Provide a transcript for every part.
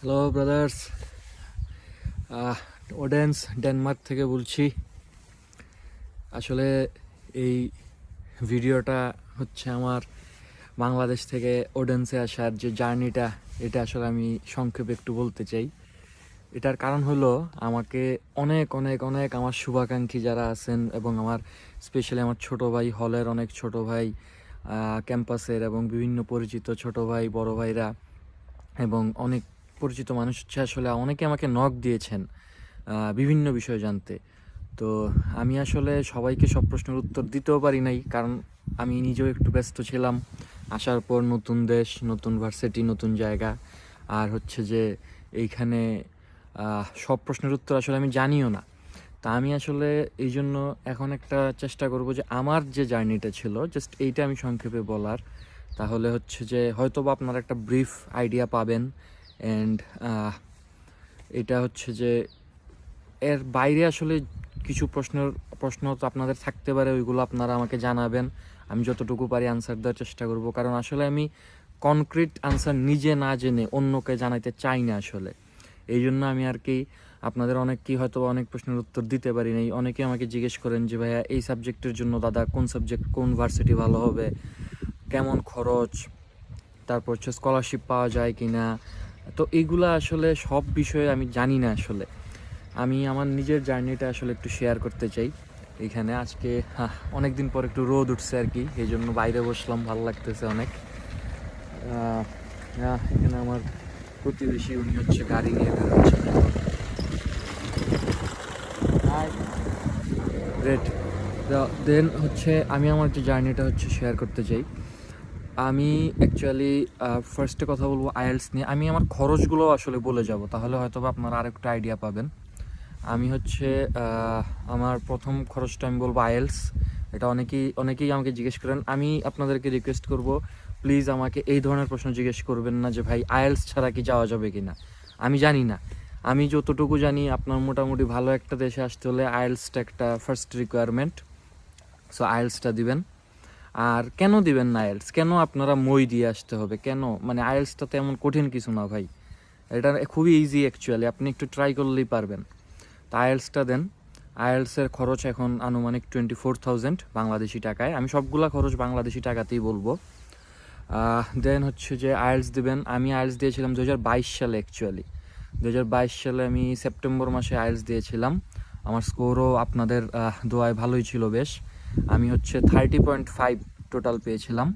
Hello brothers, Odense Denmark থেকে বলছি। আসলে এই ভিডিওটা হচ্ছে আমার বাংলাদেশ থেকে ওডেন্সে আসার যে জার্নিটা, এটা আসলে আমি সংক্ষেপে একটু বলতে চাই। এটার কারণ হলো আমাকে অনেক অনেক অনেক আমার শুভাকাঙ্ক্ষী যারা আছেন এবং আমার স্পেশালি আমার ছোট ভাই, হলের অনেক ছোট ভাই, ক্যাম্পাসের এবং বিভিন্ন পরিচিত ছোট ভাই বড় ভাইরা এবং অনেক পরিচিত মানুষ হচ্ছে আসলে অনেকে আমাকে নক দিয়েছেন বিভিন্ন বিষয় জানতে। তো আমি আসলে সবাইকে সব প্রশ্নের উত্তর দিতেও পারি নাই, কারণ আমি নিজেও একটু ব্যস্ত ছিলাম। আসার পর নতুন দেশ, নতুন ভার্সিটি, নতুন জায়গা, আর হচ্ছে যে এইখানে সব প্রশ্নের উত্তর আসলে আমি জানিও না। তা আমি আসলে এই জন্য এখন একটা চেষ্টা করব যে আমার যে জার্নিটা ছিল জাস্ট এইটা আমি সংক্ষেপে বলার। তাহলে হচ্ছে যে হয়তো বা আপনারা একটা ব্রিফ আইডিয়া পাবেন। অ্যান্ড এটা হচ্ছে যে এর বাইরে আসলে কিছু প্রশ্ন তো আপনাদের থাকতে পারে, ওইগুলো আপনারা আমাকে জানাবেন। আমি যতটুকু পারি আনসার দেওয়ার চেষ্টা করব, কারণ আসলে আমি কনক্রিট আনসার নিজে না জেনে অন্যকে জানাইতে চাই না আসলে। এই জন্য আমি আর কি আপনাদের অনেককেই হয়তো অনেক প্রশ্নের উত্তর দিতে পারি নাই। অনেকে আমাকে জিজ্ঞেস করেন যে ভাইয়া এই সাবজেক্টের জন্য দাদা কোন সাবজেক্ট, কোন ভার্সিটি ভালো হবে, কেমন খরচ, তারপর হচ্ছে স্কলারশিপ পাওয়া যায় কি না। তো এইগুলা আসলে সব বিষয়ে আমি জানি না আসলে। আমি আমার নিজের জার্নিটা আসলে একটু শেয়ার করতে চাই এইখানে। আজকে অনেক দিন পর একটু রোদ উঠছে আর কি, এই জন্য বাইরে বসলাম, ভালো লাগতেছে অনেক। এখানে আমার প্রতিবেশী, উনি হচ্ছে গাড়ি নিয়ে বেরোচ্ছেন। গ্রেট। দেন হচ্ছে আমি আমার যে জার্নিটা হচ্ছে শেয়ার করতে চাই। আমি অ্যাকচুয়ালি ফার্স্টে কথা বলবো আইএলস নিয়ে। আমি আমার খরচগুলো আসলে বলে যাব, তাহলে হয়তো বা আপনারা আরেকটা আইডিয়া পাবেন। আমি হচ্ছে আমার প্রথম খরচটা আমি বলবো আইএলস। এটা অনেকেই আমাকে জিজ্ঞেস করেন। আমি আপনাদেরকে রিকোয়েস্ট করব, প্লিজ আমাকে এই ধরনের প্রশ্ন জিজ্ঞেস করবেন না যে ভাই আইএলস ছাড়া কি যাওয়া যাবে কি না। আমি জানি না। আমি যতটুকু জানি আপনার মোটামুটি ভালো একটা দেশে আসতে হলে আইএলসটা একটা ফার্স্ট রিকোয়ারমেন্ট। সো আইএলসটা দিবেন। আর কেন দিবেন না আইএলস, কেন আপনারা মই দিয়ে আসতে হবে, কেন? মানে আইএলসটা তো এমন কঠিন কিছু না ভাই, এটা খুবই ইজি অ্যাকচুয়ালি, আপনি একটু ট্রাই করলেই পারবেন। তা আইএলসটা দেন। আইএলসের খরচ এখন আনুমানিক 24,000 বাংলাদেশি টাকায়। আমি সবগুলা খরচ বাংলাদেশি টাকাতেই বলবো। দেন হচ্ছে যে আইএলস দিবেন। আমি আইএলস দিয়েছিলাম 2022 সালে অ্যাকচুয়ালি। 2022 সালে আমি সেপ্টেম্বর মাসে আইএলস দিয়েছিলাম। আমার স্কোরও আপনাদের দোয়ায় ভালোই ছিল বেশ। আমি হচ্ছে 30.5 টোটাল পেয়েছিলাম।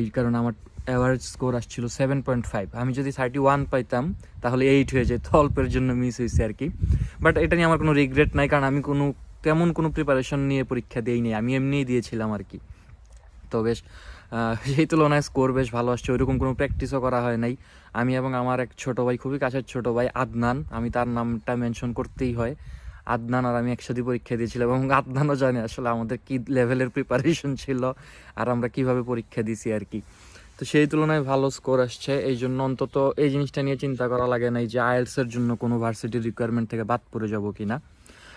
এই কারণে আমার অ্যাভারেজ স্কোর আসছিল 7.5। আমি যদি 31 পাইতাম তাহলে 8 হয়ে যেত, অল্পের জন্য মিস হয়েছে আর কি। বাট এটা নিয়ে আমার কোনো রিগ্রেট নাই, কারণ আমি তেমন কোনো প্রিপারেশন নিয়ে পরীক্ষা দিইনি, আমি এমনিই দিয়েছিলাম আর কি। তো বেশ সেই তুলনায় স্কোর বেশ ভালো আসছে, ওইরকম কোনো প্র্যাকটিসও করা হয় নাই। আমি এবং আমার এক ছোটো ভাই, খুবই কাছের ছোটো ভাই আদনান, আমি তার নামটা মেনশন করতেই হয়। আদনান আর আমি একসাথে পরীক্ষা দিয়েছিলাম এবং আদনানও জানে আসলে আমাদের কী লেভেলের প্রিপারেশন ছিল আর আমরা কিভাবে পরীক্ষা দিছি আর কি। তো সেই তুলনায় ভালো স্কোর আসছে, এই জন্য অন্তত এই জিনিসটা নিয়ে চিন্তা করা লাগে নাই যে আইএলসের জন্য কোনো ভার্সিটির রিকোয়ারমেন্ট থেকে বাদ পড়ে যাব কি না।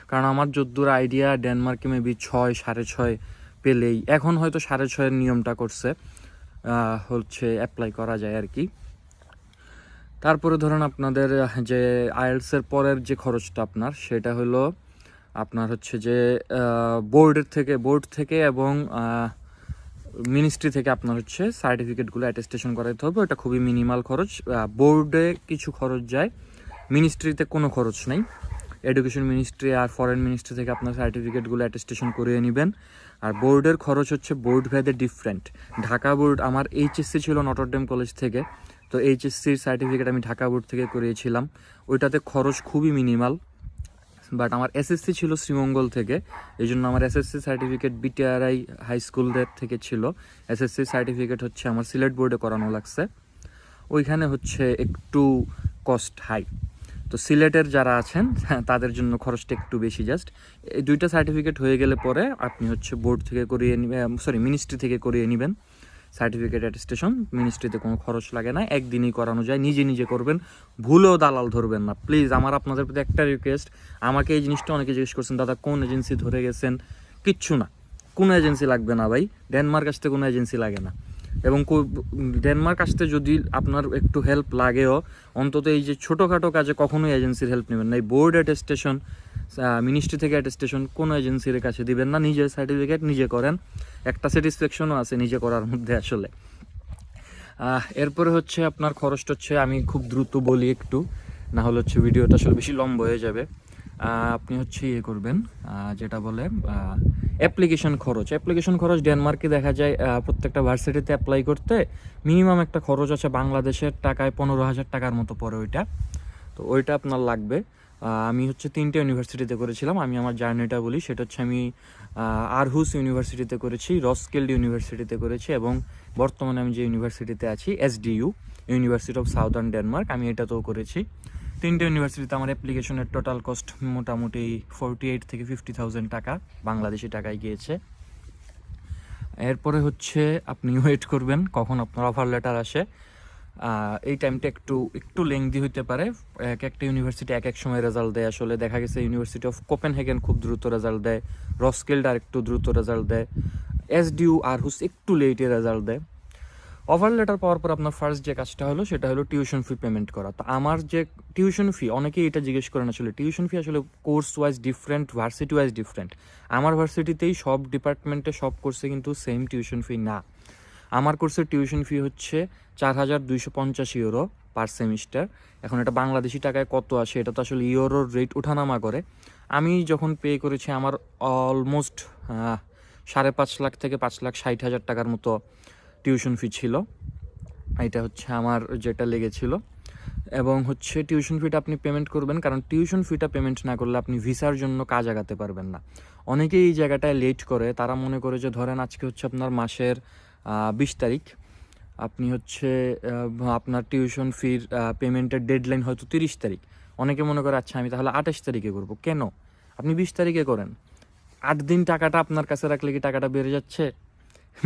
কারণ আমার যদ্দূর আইডিয়া ডেনমার্কে মেবি 6, 6.5 পেলেই, এখন হয়তো 6.5-এর নিয়মটা করছে, হচ্ছে অ্যাপ্লাই করা যায় আর কি। তারপরে ধরেন আপনাদের যে আইএলসের পরের যে খরচটা আপনার, সেটা হলো আপনার হচ্ছে যে বোর্ড থেকে এবং মিনিস্ট্রি থেকে আপনার হচ্ছে সার্টিফিকেটগুলো অ্যাটেস্টেশন করাতে হবে। ওটা খুবই মিনিমাল খরচ। বোর্ডে কিছু খরচ যায়, মিনিস্ট্রিতে কোনো খরচ নেই। এডুকেশন মিনিস্ট্রি আর ফরেন মিনিস্ট্রি থেকে আপনার সার্টিফিকেটগুলো অ্যাটেস্টেশন করিয়ে নেবেন। আর বোর্ডের খরচ হচ্ছে বোর্ড ভেদে ডিফারেন্ট। ঢাকা বোর্ড, আমার এইচএসসি ছিল নটরডেম কলেজ থেকে, তো এইচএসসির সার্টিফিকেট আমি ঢাকা বোর্ড থেকে করিয়েছিলাম। ওইটাতে খরচ খুবই মিনিমাল। বাট আমার এসএসসি ছিল শ্রীমঙ্গল থেকে, এই জন্য আমার এসএসসি সার্টিফিকেট বিটিআরআই হাই স্কুলদের থেকে ছিল। এসএসসি সার্টিফিকেট হচ্ছে আমার সিলেট বোর্ডে করানো লাগছে, ওইখানে হচ্ছে একটু কস্ট হাই। তো সিলেটের যারা আছেন তাদের জন্য খরচটা একটু বেশি। জাস্ট এই দুইটা সার্টিফিকেট হয়ে গেলে পরে আপনি হচ্ছে বোর্ড থেকে করিয়ে মিনিস্ট্রি থেকে করিয়ে নেবেন সার্টিফিকেট অ্যাটেস্টেশন। মিনিস্ট্রিতে কোনো খরচ লাগে না, একদিনই করানো যায়, নিজে করবেন, ভুলেও দালাল ধরবেন না প্লিজ। আমার আপনাদের প্রতি একটা রিকোয়েস্ট, আমাকে এই জিনিসটা অনেকে জিজ্ঞেস করছেন দাদা কোন এজেন্সি ধরে গেছেন, কিচ্ছু না, কোনো এজেন্সি লাগবে না ভাই, ডেনমার্ক আসতে কোনো এজেন্সি লাগে না। এবং ডেনমার্ক আসতে যদি আপনার একটু হেল্প লাগেও, অন্তত এই যে ছোটোখাটো কাজে কখনোই এজেন্সির হেল্প নেবেন না। এই বোর্ড অ্যাটেস্টেশন, মিনিস্ট্রি থেকে অ্যাটেস্টেশন কোনো এজেন্সির কাছে দিবেন না, নিজের সার্টিফিকেট নিজে করেন, একটা স্যাটিসফ্যাকশনও আছে নিজে করার মধ্যে আসলে। এরপরে হচ্ছে আপনার খরচটা হচ্ছে, আমি খুব দ্রুত বলি একটু, না হলে হচ্ছে ভিডিওটা আসলে বেশি লম্বা হয়ে যাবে। আপনি হচ্ছে ইয়ে করবেন, যেটা বলে অ্যাপ্লিকেশন খরচ ডেনমার্কে দেখা যায় প্রত্যেকটা ভার্সিটিতে অ্যাপ্লাই করতে মিনিমাম একটা খরচ আছে বাংলাদেশের টাকায় 15,000 টাকার মতো পড়ে ওইটা। তো ওইটা আপনার লাগবে। আমি হচ্ছে 3টে ইউনিভার্সিটিতে করেছিলাম। আমি আমার জার্নিটা বলি, সেটা হচ্ছে আমি আরহুস ইউনিভার্সিটিতে করেছি, রস্কিল্ড ইউনিভার্সিটিতে করেছি, এবং বর্তমানে আমি যে ইউনিভার্সিটিতে আছি এসডিইউ, ইউনিভার্সিটি অফ সাউদার্ন ডেনমার্ক, আমি এটাতেও করেছি। 3টে ইউনিভার্সিটিতে আমার অ্যাপ্লিকেশনের টোটাল কস্ট মোটামুটি 48 থেকে 50,000 টাকা বাংলাদেশি টাকায় গিয়েছে। এরপরে হচ্ছে আপনি ওয়েট করবেন কখন আপনার অফার লেটার আসে। এই টাইমটা একটু লেংদি হইতে পারে, এক একটা ইউনিভার্সিটি এক এক সময় রেজাল্ট দেয়। আসলে দেখা গেছে ইউনিভার্সিটি অফ কোপেনহেগেন খুব দ্রুত রেজাল্ট দেয়, রস্কিল্ড আর একটু দ্রুত রেজাল্ট দেয়, এসডিইউ আরহুস একটু লেটে রেজাল্ট দেয়। অফার লেটার পাওয়ার পর আপনার ফার্স্ট যে কাজটা হলো সেটা হলো টিউশন ফি পেমেন্ট করা। তো আমার যে টিউশন ফি, অনেকেই এটা জিজ্ঞেস করেন, আসলে টিউশন ফি আসলে course wise different, varsity wise different. আমার ভার্সিটিতেই সব ডিপার্টমেন্টে সব কোর্সে কিন্তু সেম টিউশন ফি না। আমার কোর্সের টিউশন ফি হচ্ছে 4,250 ইউরো পার সেমিস্টার। এখন এটা বাংলাদেশি টাকায় কত আসে, এটা তো আসলে ইউরোর রেট ওঠানামা করে। আমি যখন পে করেছি আমার অলমোস্ট 5.5 লাখ থেকে 5,60,000 টাকার মতো টিউশন ফি ছিল। এটা হচ্ছে আমার যেটা লেগেছিল। এবং হচ্ছে টিউশন ফিটা আপনি পেমেন্ট করবেন, কারণ টিউশন ফিটা পেমেন্ট না করলে আপনি ভিসার জন্য কাজ আগাতে পারবেন না। অনেকেই এই জায়গাটায় লেট করে, তারা মনে করে যে ধরেন আজকে হচ্ছে আপনার মাসের 20 তারিখ, আপনি হচ্ছে আপনার টিউশন ফির পেমেন্টের ডেডলাইন হয়তো 30 তারিখ। অনেকে মনে করে আচ্ছা আমি তাহলে 28 তারিখে করবো, কেন? আপনি 20 তারিখে করেন, 8 দিন টাকাটা আপনার কাছে রাখলে কি টাকাটা বেড়ে যাচ্ছে?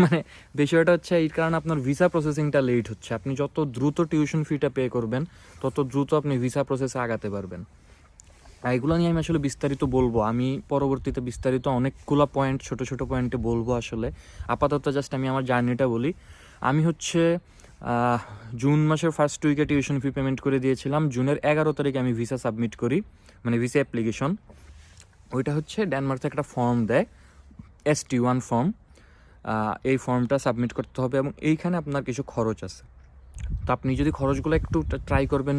মানে বিষয়টা হচ্ছে এই কারণে আপনার ভিসা প্রসেসিংটা লেট হচ্ছে। আপনি যত দ্রুত টিউশন ফিটা পে করবেন তত দ্রুত আপনি ভিসা প্রসেসে আগাতে পারবেন। এগুলো নিয়ে আমি আসলে বিস্তারিত বলবো, আমি পরবর্তীতে বিস্তারিত অনেকগুলো পয়েন্ট ছোট ছোট পয়েন্টে বলবো। আসলে আপাতত জাস্ট আমি আমার জার্নিটা বলি। আমি হচ্ছে জুন মাসের ফার্স্ট উইকে টিউশন ফি পেমেন্ট করে দিয়েছিলাম। জুনের 11 তারিখে আমি ভিসা সাবমিট করি, মানে ভিসা অ্যাপ্লিকেশন। ওইটা হচ্ছে ডেনমার্ক থেকে একটা ফর্ম দেয়, ST1 ফর্ম। এই ফর্মটা সাবমিট করতে হবে এবং এইখানে আপনার কিছু খরচ আছে। তো আপনি যদি খরচগুলো একটু ট্রাই করবেন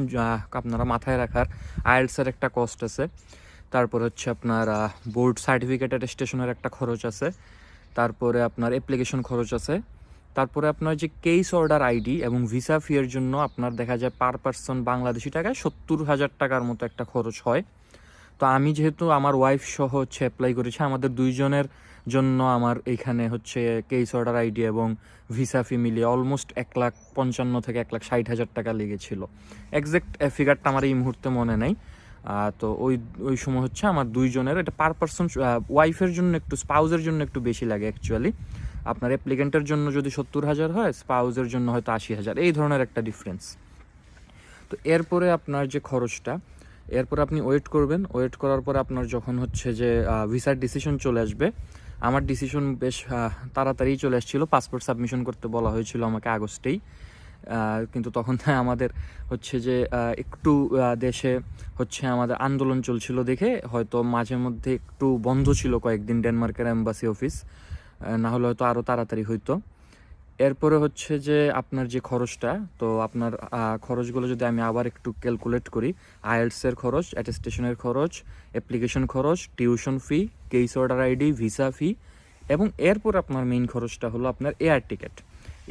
আপনারা মাথায় রাখার, আইএলসের একটা কস্ট আছে, তারপর হচ্ছে আপনার বোর্ড সার্টিফিকেট অ্যাটেস্টেশনের একটা খরচ আছে, তারপরে আপনার অ্যাপ্লিকেশন খরচ আছে, তারপরে আপনার যে কেস অর্ডার আইডি এবং ভিসা ফিয়ের জন্য আপনার দেখা যায় পার পার্সন বাংলাদেশি টাকায় 70,000 টাকার মতো একটা খরচ হয়। তো আমি যেহেতু আমার ওয়াইফ সহ হচ্ছে অ্যাপ্লাই করেছি, আমাদের দুইজনের জন্য আমার এইখানে হচ্ছে কেস অর্ডার আইডি এবং ভিসা ফি মিলিয়ে অলমোস্ট 1,55,000 থেকে 1,60,000 টাকা লেগেছিল। এক্সাক্ট ফিগারটা আমার এই মুহূর্তে মনে নেই। তো ওই সময় হচ্ছে আমার দুইজনের, এটা পার পার্সন, ওয়াইফের জন্য একটু, স্পাউজের জন্য একটু বেশি লাগে অ্যাকচুয়ালি। আপনার অ্যাপ্লিকেন্টের জন্য যদি 70,000 হয়, স্পাউজের জন্য হয়তো 80,000, এই ধরনের একটা ডিফারেন্স। তো এরপরে আপনার যে খরচটা, এরপর আপনি ওয়েট করবেন। ওয়েট করার পর আপনার যখন হচ্ছে যে ভিসার ডিসিশন চলে আসবে, আমার ডিসিশন বেশ তাড়াতাড়ি চলে আসছিলো। পাসপোর্ট সাবমিশন করতে বলা হয়েছিল আমাকে আগস্টেই, কিন্তু তখন আমাদের হচ্ছে যে একটু দেশে হচ্ছে আমাদের আন্দোলন চলছিল দেখে হয়তো মাঝে মধ্যে একটু বন্ধ ছিল কয়েকদিন ডেনমার্কের এম্বাসি অফিস, না হলে হয়তো আরও তাড়াতাড়ি হইতো। এরপরে হচ্ছে যে আপনার যে খরচটা, তো আপনার খরচগুলো যদি আমি আবার একটু ক্যালকুলেট করি, আইএলসের খরচ, অ্যাটেস্টেশনের খরচ, অ্যাপ্লিকেশন খরচ, tuition fee, case order ID, visa ফি, এবং এরপর আপনার মেইন খরচটা হলো আপনার এয়ার টিকিট।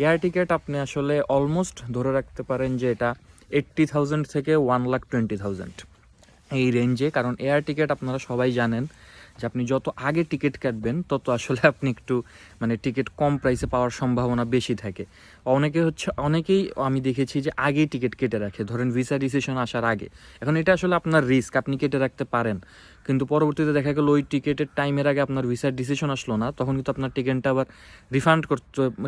এয়ার টিকিট আপনি আসলে অলমোস্ট ধরে রাখতে পারেন যে এটা 80,000 থেকে 1,20,000 এই রেঞ্জে। কারণ এয়ার টিকিট আপনারা সবাই জানেন যে আপনি যত আগে টিকিট কাটবেন তত আসলে আপনি একটু মানে টিকিট কম প্রাইসে পাওয়ার সম্ভাবনা বেশি থাকে। অনেকেই আমি দেখেছি যে আগেই টিকিট কেটে রাখে, ধরেন ভিসা ডিসিশন আসার আগে। এখন এটা আসলে আপনার রিস্ক, আপনি কেটে রাখতে পারেন, কিন্তু পরবর্তীতে দেখা গেল ওই টিকিটের টাইমের আগে আপনার ভিসার ডিসিশন আসলো না, তখন কিন্তু আপনার টিকিটটা আবার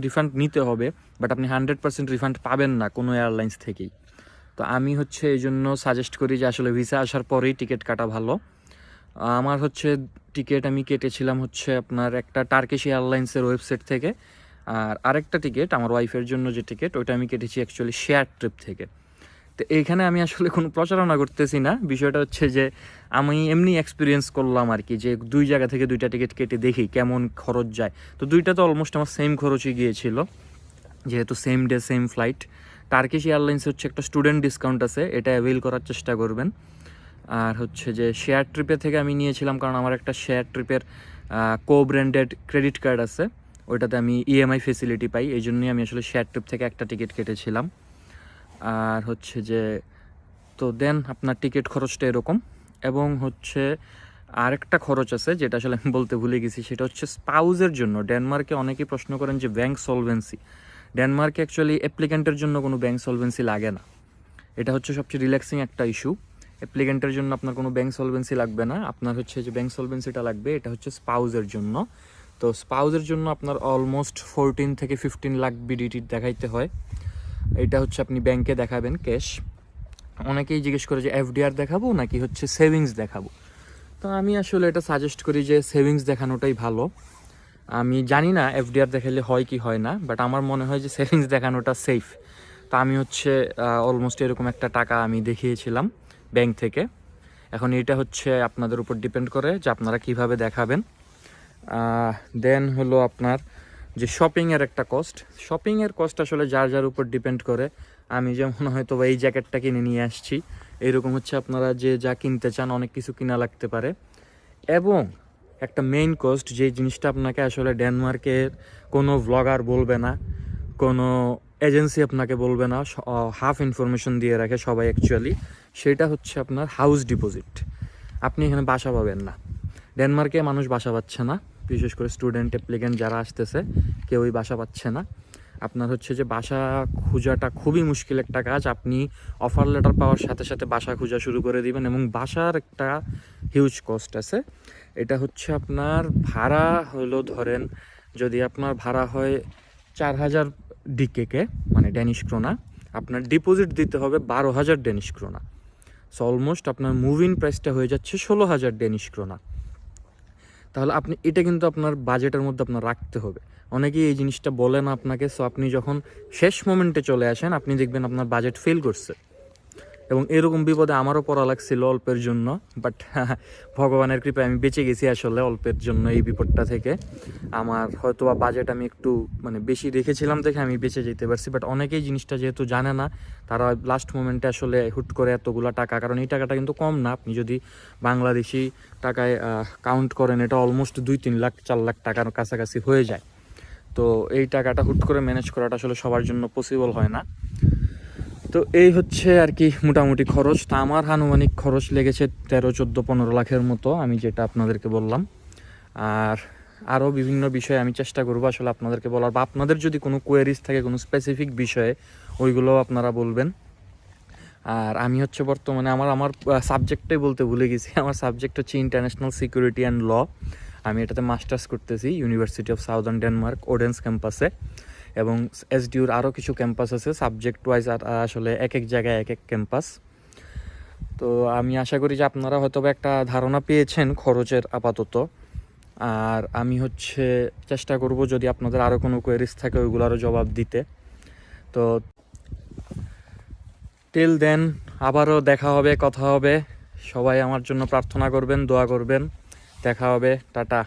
রিফান্ড নিতে হবে, বাট আপনি 100% রিফান্ড পাবেন না কোনো এয়ারলাইন্স থেকেই। তো আমি হচ্ছে এই জন্য সাজেস্ট করি যে আসলে ভিসা আসার পরেই টিকিট কাটা ভালো। আমার হচ্ছে টিকিট আমি কেটেছিলাম হচ্ছে আপনার একটা টার্কিশ এয়ারলাইন্সের ওয়েবসাইট থেকে। আর আরেকটা টিকিট আমার ওয়াইফের জন্য যে টিকিট, ওইটা আমি কেটেছি অ্যাকচুয়ালি শেয়ার ট্রিপ থেকে। তো এইখানে আমি আসলে কোনো প্রচারণা করতেছি না, বিষয়টা হচ্ছে যে আমি এমনি এক্সপিরিয়েন্স করলাম আর কি, যে 2 জায়গা থেকে 2টা টিকিট কেটে দেখি কেমন খরচ যায়। তো 2টা তো অলমোস্ট আমার সেম খরচই গিয়েছিল, যেহেতু same day same flight. Turkish airlines হচ্ছে একটা স্টুডেন্ট ডিসকাউন্ট আছে, এটা অ্যাভেল করার চেষ্টা করবেন। আর হচ্ছে যে শেয়ার ট্রিপে থেকে আমি নিয়েছিলাম, কারণ আমার একটা শেয়ার ট্রিপের কো ব্র্যান্ডেড ক্রেডিট কার্ড আছে, ওইটাতে আমি ইএমআই ফেসিলিটি পাই, এই জন্যই আমি আসলে শেয়ার ট্রিপ থেকে একটা টিকিট কেটেছিলাম। আর হচ্ছে যে তো দেন আপনার টিকিট খরচটা এরকম। এবং হচ্ছে আরেকটা খরচ আছে যেটা আসলে আমি বলতে ভুলে গেছি, সেটা হচ্ছে স্পাউজের জন্য। ডেনমার্কে অনেকেই প্রশ্ন করেন যে ব্যাংক সলভেন্সি, ডেনমার্কে অ্যাকচুয়ালি অ্যাপ্লিক্যান্টের জন্য কোনো ব্যাংক সলভেন্সি লাগে না, এটা হচ্ছে সবচেয়ে রিল্যাক্সিং একটা ইস্যু। অ্যাপ্লিক্যান্টের জন্য আপনার কোনো ব্যাংক সলভেন্সি লাগবে না, আপনার হচ্ছে যে ব্যাংক সলভেন্সিটা লাগবে এটা হচ্ছে স্পাউজের জন্য। তো স্পাউজের জন্য আপনার অলমোস্ট 14 থেকে 15 লাখ বিডিটি দেখাইতে হয়, এটা হচ্ছে আপনি ব্যাংকে দেখাবেন ক্যাশ। অনেকেই জিজ্ঞেস করে যে এফডিআর দেখাবো নাকি হচ্ছে সেভিংস দেখাবো, তো আমি আসলে এটা সাজেস্ট করি যে সেভিংস দেখানোটাই ভালো। আমি জানি না এফডিআর দেখালে হয় কি হয় না, বাট আমার মনে হয় যে সেভিংস দেখানোটা সেফ। তো আমি হচ্ছে অলমোস্ট এরকম একটা টাকা আমি দেখিয়েছিলাম ব্যাংক থেকে। এখন এটা হচ্ছে আপনাদের উপর ডিপেন্ড করে যে আপনারা কিভাবে দেখাবেন। দেন হলো আপনার যে শপিংয়ের একটা কস্ট, শপিংয়ের কস্ট আসলে যার যার উপর ডিপেন্ড করে। আমি যেমন হয়তো এই জ্যাকেটটা কিনে নিয়ে আসছি, এরকম হচ্ছে আপনারা যে যা কিনতে চান অনেক কিছু কিনা লাগতে পারে। এবং একটা মেইন কস্ট, যে জিনিসটা আপনাকে আসলে ডেনমার্কের কোনো ভ্লগার বলবে না, কোনো এজেন্সি আপনাকে বলবে না, হাফ ইনফরমেশন দিয়ে রাখে সবাই অ্যাকচুয়ালি, সেটা হচ্ছে আপনার হাউস ডিপোজিট। আপনি এখানে বাসা পাবেন না, ডেনমার্কে মানুষ বাসা পাচ্ছে না, বিশেষ করে স্টুডেন্ট অ্যাপ্লিকেন্ট যারা আসতেছে কেউই বাসা পাচ্ছে না। আপনার হচ্ছে যে বাসা খোঁজাটা খুবই মুশকিল একটা কাজ, আপনি অফার লেটার পাওয়ার সাথে সাথে বাসা খোঁজা শুরু করে দিবেন, এবং বাসার একটা হিউজ কস্ট আছে। এটা হচ্ছে আপনার ভাড়া হলো, ধরেন যদি আপনার ভাড়া হয় 4000 ডিকেকে, মানে ড্যানিশ ক্রোনা, আপনার ডিপোজিট দিতে হবে 12,000 ড্যানিশ ক্রোনা। সো অলমোস্ট আপনার মুভিং প্রাইসটা হয়ে যাচ্ছে 16,000 ড্যানিশ ক্রোনা। তাহলে আপনি এটা কিন্তু আপনার বাজেটের মধ্যে আপনার রাখতে হবে। অনেকেই এই জিনিসটা বলে না আপনাকে, সো আপনি যখন শেষ মোমেন্টে চলে আসেন আপনি দেখবেন আপনার বাজেট ফেল করছে। এবং এরকম বিপদে আমারও পড়া লাগছিল অল্পের জন্য, বাট ভগবানের কৃপায় আমি বেঁচে গেছি আসলে অল্পের জন্য এই বিপদটা থেকে। আমার হয়তো বা বাজেট আমি একটু মানে বেশি রেখেছিলাম দেখে আমি বেঁচে যেতে পারছি, বাট অনেকেই জিনিসটা যেহেতু জানে না, তারা লাস্ট মোমেন্টে আসলে হুট করে এতগুলো টাকা, কারণ এই টাকাটা কিন্তু কম না, আপনি যদি বাংলাদেশি টাকায় কাউন্ট করেন এটা অলমোস্ট 2-3 লাখ 4 লাখ টাকার কাছাকাছি হয়ে যায়। তো এই টাকাটা হুট করে ম্যানেজ করাটা আসলে সবার জন্য পসিবল হয় না। তো এই হচ্ছে আর কি মোটামুটি খরচ। তা আমার আনুমানিক খরচ লেগেছে 13-14-15 লাখের মতো, আমি যেটা আপনাদেরকে বললাম। আর আরও বিভিন্ন বিষয়ে আমি চেষ্টা করবো আসলে আপনাদেরকে বলার, বা আপনাদের যদি কোনো কোয়েরিজ থাকে কোনো স্পেসিফিক বিষয়ে, ওইগুলোও আপনারা বলবেন। আর আমি হচ্ছে বর্তমানে আমার সাবজেক্টটাই বলতে ভুলে গেছি, আমার সাবজেক্ট হচ্ছে ইন্টারন্যাশনাল সিকিউরিটি অ্যান্ড ল। আমি এটাতে মাস্টার্স করতেছি university of southern Denmark Odense ক্যাম্পাসে, এবং এসডিউর আরও কিছু ক্যাম্পাস আছে সাবজেক্ট ওয়াইজ, আর আসলে এক এক জায়গায় এক এক ক্যাম্পাস। তো আমি আশা করি যে আপনারা হয়তো একটা ধারণা পেয়েছেন খরচের আপাতত। আর আমি হচ্ছে চেষ্টা করব যদি আপনাদের আরও কোনো কোয়েরিজ থাকে ওইগুলো আরও জবাব দিতে। তো টিল দেন আবারও দেখা হবে, কথা হবে। সবাই আমার জন্য প্রার্থনা করবেন, দোয়া করবেন। দেখা হবে, টাটা।